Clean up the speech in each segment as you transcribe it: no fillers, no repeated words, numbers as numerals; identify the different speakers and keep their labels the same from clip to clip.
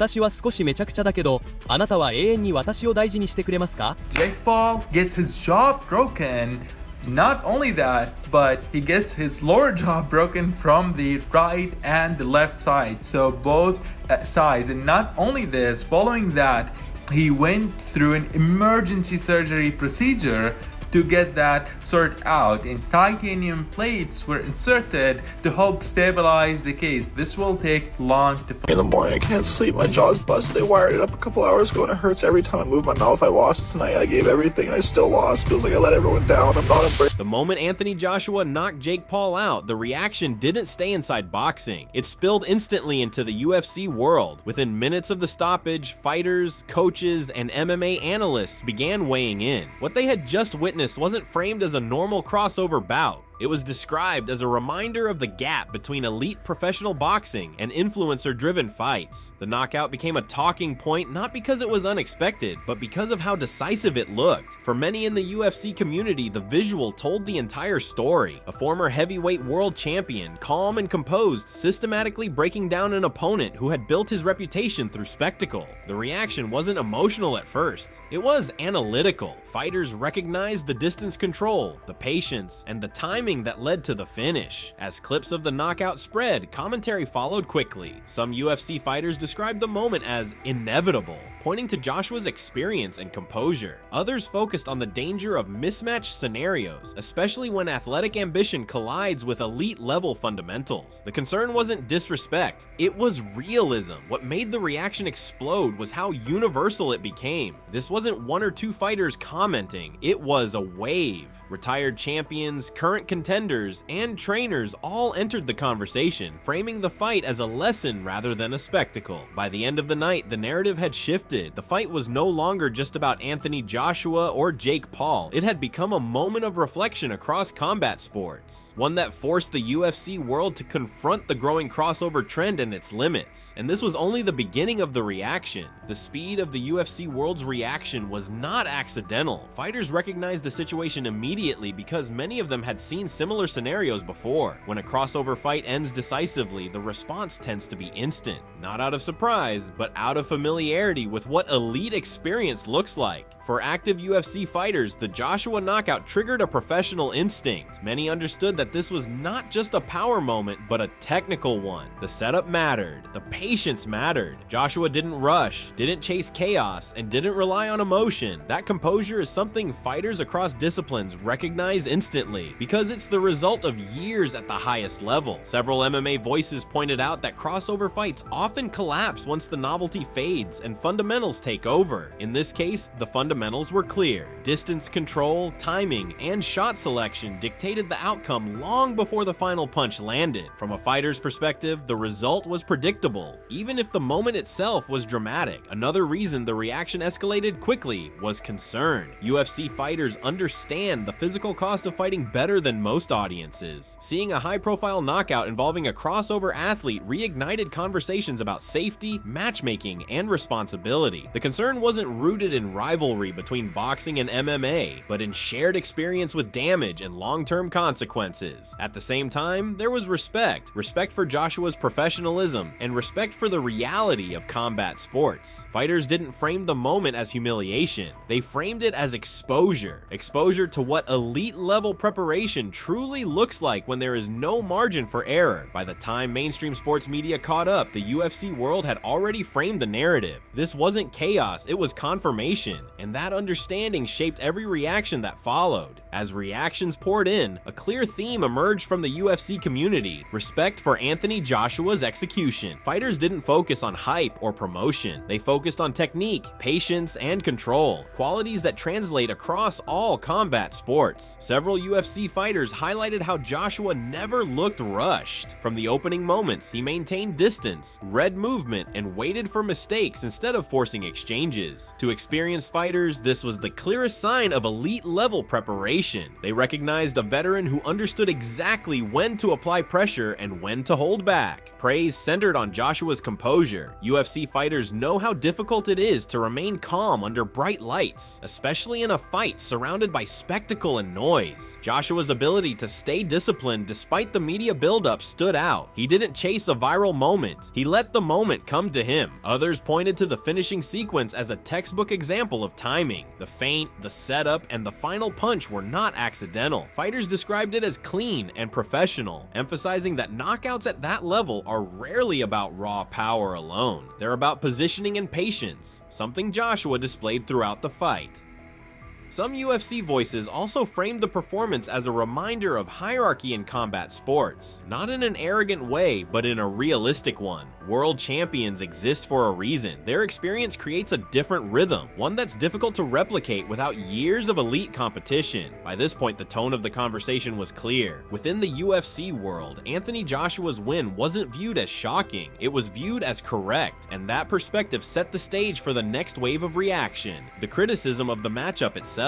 Speaker 1: 私は少しめちゃくちゃだけど、あなたは永遠に私を大事にしてくれますか？
Speaker 2: Jake Paul gets his jaw broken. Not only that, but he gets his lower jaw broken from the right and the left side, so both sides. And not only this, following that, he went through an emergency surgery procedure to get that sorted out, and titanium plates were inserted to help stabilize the case. This will take long to
Speaker 3: in the morning. I can't sleep. My jaw's busted. They wired it up a couple hours ago and it hurts every time I move my mouth. I lost tonight. I gave everything and I still lost. Feels like I let everyone down. I'm not a
Speaker 4: The moment Anthony Joshua knocked Jake Paul out, the reaction didn't stay inside boxing. It spilled instantly into the UFC world. Within minutes of the stoppage, fighters, coaches, and MMA analysts began weighing in. What they had just witnessed wasn't framed as a normal crossover bout. It was described as a reminder of the gap between elite professional boxing and influencer-driven fights. The knockout became a talking point not because it was unexpected, but because of how decisive it looked. For many in the UFC community, the visual told the entire story. A former heavyweight world champion, calm and composed, systematically breaking down an opponent who had built his reputation through spectacle. The reaction wasn't emotional at first. It was analytical. Fighters recognized the distance control, the patience, and the timing that led to the finish. As clips of the knockout spread, commentary followed quickly. Some UFC fighters described the moment as inevitable, pointing to Joshua's experience and composure. Others focused on the danger of mismatched scenarios, especially when athletic ambition collides with elite-level fundamentals. The concern wasn't disrespect, it was realism. What made the reaction explode was how universal it became. This wasn't one or two fighters commenting, it was a wave. Retired champions, current contenders, and trainers all entered the conversation, framing the fight as a lesson rather than a spectacle. By the end of the night, the narrative had shifted. The fight was no longer just about Anthony Joshua or Jake Paul. It had become a moment of reflection across combat sports, one that forced the UFC world to confront the growing crossover trend and its limits. And this was only the beginning of the reaction. The speed of the UFC world's reaction was not accidental. Fighters recognized the situation immediately because many of them had seen similar scenarios before. When a crossover fight ends decisively, the response tends to be instant. Not out of surprise, but out of familiarity with what elite experience looks like. For active UFC fighters, the Joshua knockout triggered a professional instinct. Many understood that this was not just a power moment, but a technical one. The setup mattered. The patience mattered. Joshua didn't rush, didn't chase chaos, and didn't rely on emotion. That composure is something fighters across disciplines recognize instantly, because it's the result of years at the highest level. Several MMA voices pointed out that crossover fights often collapse once the novelty fades and fundamentals take over. In this case, the fundamentals were clear. Distance control, timing, and shot selection dictated the outcome long before the final punch landed. From a fighter's perspective, the result was predictable, even if the moment itself was dramatic. Another reason the reaction escalated quickly was concern. UFC fighters understand the physical cost of fighting better than most audiences. Seeing a high-profile knockout involving a crossover athlete reignited conversations about safety, matchmaking, and responsibility. The concern wasn't rooted in rivalry between boxing and MMA, but in shared experience with damage and long-term consequences. At the same time, there was respect for Joshua's professionalism, and respect for the reality of combat sports. Fighters didn't frame the moment as humiliation, they framed it as exposure to what elite-level preparation truly looks like when there is no margin for error. By the time mainstream sports media caught up, the UFC world had already framed the narrative. This wasn't chaos, it was confirmation, and that understanding shaped every reaction that followed. As reactions poured in, a clear theme emerged from the UFC community: respect for Anthony Joshua's execution. Fighters didn't focus on hype or promotion, they focused on technique, patience, and control, qualities that translate across all combat sports. Several UFC fighters highlighted how Joshua never looked rushed. From the opening moments, he maintained distance, read movement, and waited for mistakes instead of forcing exchanges. To experienced fighters, this was the clearest sign of elite-level preparation. They recognized a veteran who understood exactly when to apply pressure and when to hold back. Praise centered on Joshua's composure. UFC fighters know how difficult it is to remain calm under bright lights, especially in a fight surrounded by spectacle and noise. Joshua's ability ability to stay disciplined despite the media buildup stood out. He didn't chase a viral moment. He let the moment come to him. Others pointed to the finishing sequence as a textbook example of timing. The feint, the setup, and the final punch were not accidental. Fighters described it as clean and professional, emphasizing that knockouts at that level are rarely about raw power alone. They're about positioning and patience, something Joshua displayed throughout the fight. Some UFC voices also framed the performance as a reminder of hierarchy in combat sports, not in an arrogant way, but in a realistic one. World champions exist for a reason. Their experience creates a different rhythm, one that's difficult to replicate without years of elite competition. By this point, the tone of the conversation was clear. Within the UFC world, Anthony Joshua's win wasn't viewed as shocking, it was viewed as correct, and that perspective set the stage for the next wave of reaction, the criticism of the matchup itself.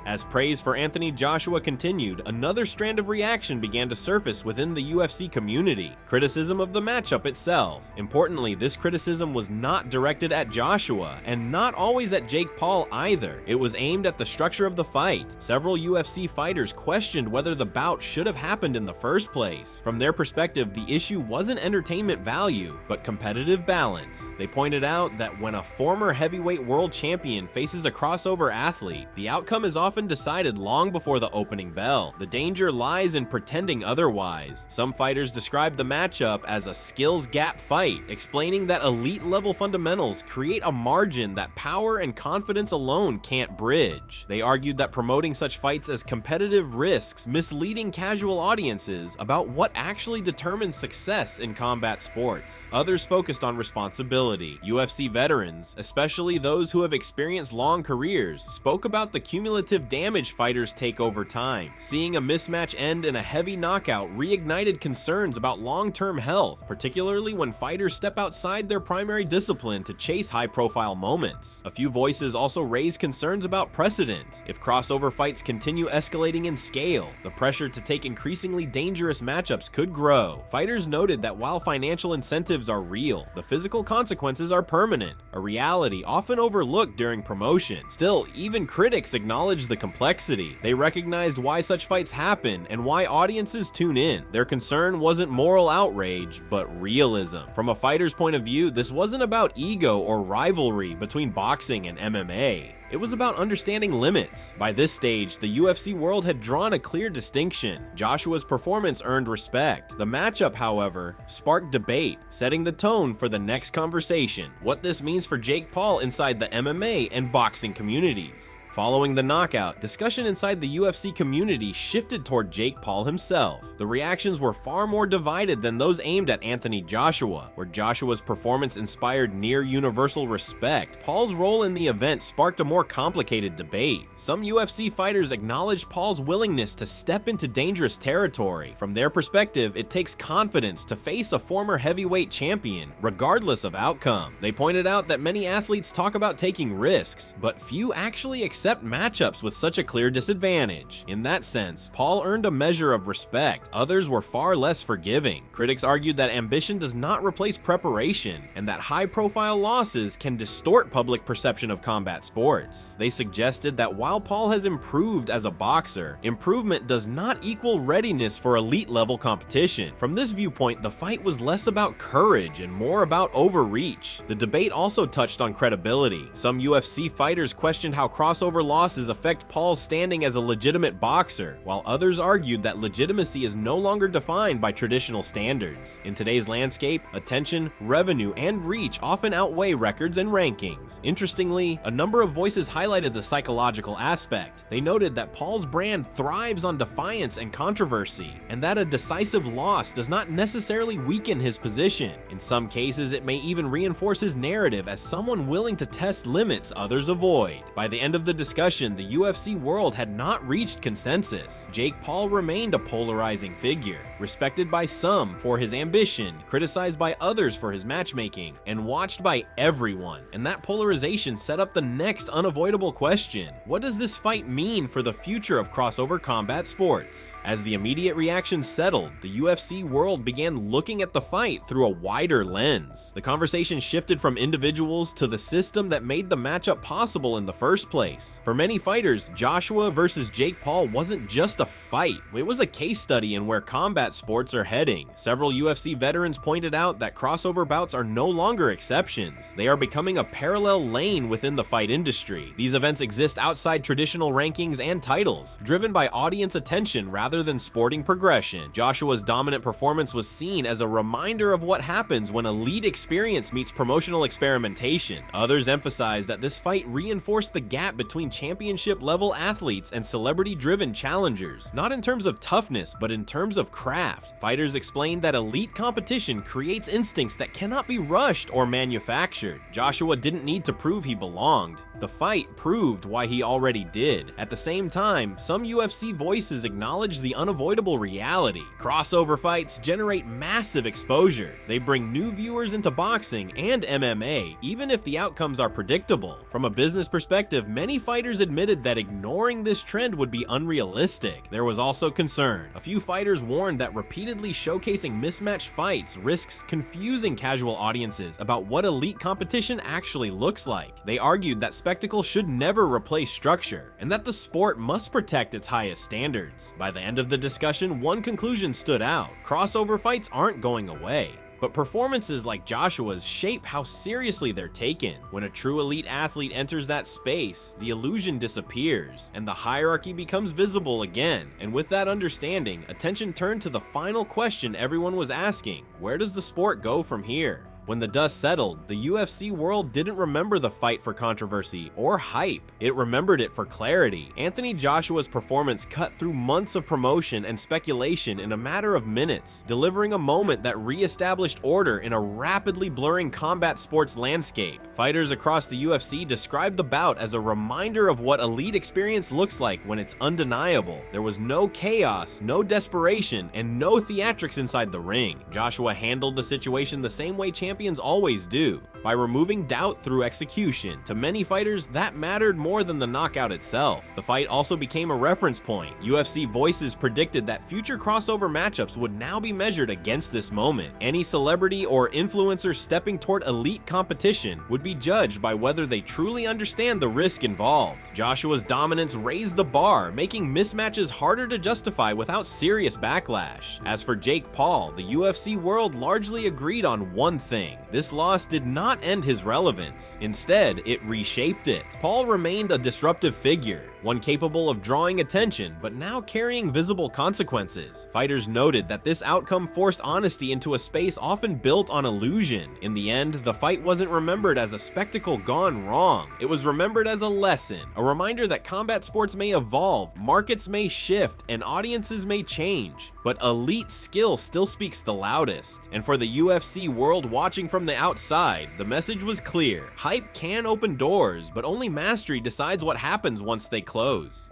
Speaker 4: As praise for Anthony Joshua continued, another strand of reaction began to surface within the UFC community, criticism of the matchup itself. Importantly, this criticism was not directed at Joshua, and not always at Jake Paul either. It was aimed at the structure of the fight. Several UFC fighters questioned whether the bout should have happened in the first place. From their perspective, the issue wasn't entertainment value, but competitive balance. They pointed out that when a former heavyweight world champion faces a crossover athlete, the outcome is often decided long before the opening bell. The danger lies in pretending otherwise. Some fighters described the matchup as a skills gap fight, explaining that elite level fundamentals create a margin that power and confidence alone can't bridge. They argued that promoting such fights as competitive risks misleading casual audiences about what actually determines success in combat sports. Others focused on responsibility. UFC veterans, especially those who have experienced long careers, spoke about the cumulative damage fighters take over time. Seeing a mismatch end in a heavy knockout reignited concerns about long-term health, particularly when fighters step outside their primary discipline to chase high-profile moments. A few voices also raised concerns about precedent. If crossover fights continue escalating in scale, the pressure to take increasingly dangerous matchups could grow. Fighters noted that while financial incentives are real, the physical consequences are permanent, a reality often overlooked during promotion. Still, even critics acknowledged the complexity. They recognized why such fights happen and why audiences tune in. Their concern wasn't moral outrage, but realism. From a fighter's point of view, this wasn't about ego or rivalry between boxing and MMA. It was about understanding limits. By this stage, the UFC world had drawn a clear distinction. Joshua's performance earned respect. The matchup, however, sparked debate, setting the tone for the next conversation: what this means for Jake Paul inside the MMA and boxing communities. Following the knockout, discussion inside the UFC community shifted toward Jake Paul himself. The reactions were far more divided than those aimed at Anthony Joshua. Where Joshua's performance inspired near universal respect, Paul's role in the event sparked a more complicated debate. Some UFC fighters acknowledged Paul's willingness to step into dangerous territory. From their perspective, it takes confidence to face a former heavyweight champion, regardless of outcome. They pointed out that many athletes talk about taking risks, but few actually accept matchups with such a clear disadvantage. In that sense, Paul earned a measure of respect. Others were far less forgiving. Critics argued that ambition does not replace preparation, and that high-profile losses can distort public perception of combat sports. They suggested that while Paul has improved as a boxer, improvement does not equal readiness for elite-level competition. From this viewpoint, the fight was less about courage and more about overreach. The debate also touched on credibility. Some UFC fighters questioned how crossover losses affect Paul's standing as a legitimate boxer, while others argued that legitimacy is no longer defined by traditional standards. In today's landscape, attention, revenue, and reach often outweigh records and rankings. Interestingly, a number of voices highlighted the psychological aspect. They noted that Paul's brand thrives on defiance and controversy, and that a decisive loss does not necessarily weaken his position. In some cases, it may even reinforce his narrative as someone willing to test limits others avoid. By the end of the discussion, the UFC world had not reached consensus. Jake Paul remained a polarizing figure, respected by some for his ambition, criticized by others for his matchmaking, and watched by everyone. And that polarization set up the next unavoidable question: what does this fight mean for the future of crossover combat sports? As the immediate reaction settled, the UFC world began looking at the fight through a wider lens. The conversation shifted from individuals to the system that made the matchup possible in the first place. For many fighters, Joshua versus Jake Paul wasn't just a fight, it was a case study in where combat sports are heading. Several UFC veterans pointed out that crossover bouts are no longer exceptions. They are becoming a parallel lane within the fight industry. These events exist outside traditional rankings and titles, driven by audience attention rather than sporting progression. Joshua's dominant performance was seen as a reminder of what happens when elite experience meets promotional experimentation. Others emphasize that this fight reinforced the gap between championship-level athletes and celebrity-driven challengers, not in terms of toughness, but in terms of craft. Fighters explained that elite competition creates instincts that cannot be rushed or manufactured. Joshua didn't need to prove he belonged. The fight proved why he already did. At the same time, some UFC voices acknowledge the unavoidable reality. Crossover fights generate massive exposure. They bring new viewers into boxing and MMA, even if the outcomes are predictable. From a business perspective, many fighters admitted that ignoring this trend would be unrealistic. There was also concern. A few fighters warned that repeatedly showcasing mismatched fights risks confusing casual audiences about what elite competition actually looks like. They argued that spectacle should never replace structure, and that the sport must protect its highest standards. By the end of the discussion, one conclusion stood out: crossover fights aren't going away. But performances like Joshua's shape how seriously they're taken. When a true elite athlete enters that space, the illusion disappears, and the hierarchy becomes visible again. And with that understanding, attention turned to the final question everyone was asking: where does the sport go from here? When the dust settled, the UFC world didn't remember the fight for controversy or hype. It remembered it for clarity. Anthony Joshua's performance cut through months of promotion and speculation in a matter of minutes, delivering a moment that re-established order in a rapidly blurring combat sports landscape. Fighters across the UFC described the bout as a reminder of what elite experience looks like when it's undeniable. There was no chaos, no desperation, and no theatrics inside the ring. Joshua handled the situation the same way champions always do, by removing doubt through execution. To many fighters, that mattered more than the knockout itself. The fight also became a reference point. UFC voices predicted that future crossover matchups would now be measured against this moment. Any celebrity or influencer stepping toward elite competition would be judged by whether they truly understand the risk involved. Joshua's dominance raised the bar, making mismatches harder to justify without serious backlash. As for Jake Paul, the UFC world largely agreed on one thing: this loss did not end his relevance. Instead, it reshaped it. Paul remained a disruptive figure, one capable of drawing attention, but now carrying visible consequences. Fighters noted that this outcome forced honesty into a space often built on illusion. In the end, the fight wasn't remembered as a spectacle gone wrong. It was remembered as a lesson, a reminder that combat sports may evolve, markets may shift, and audiences may change, but elite skill still speaks the loudest. And for the UFC world watching from the outside, the message was clear: hype can open doors, but only mastery decides what happens once they close.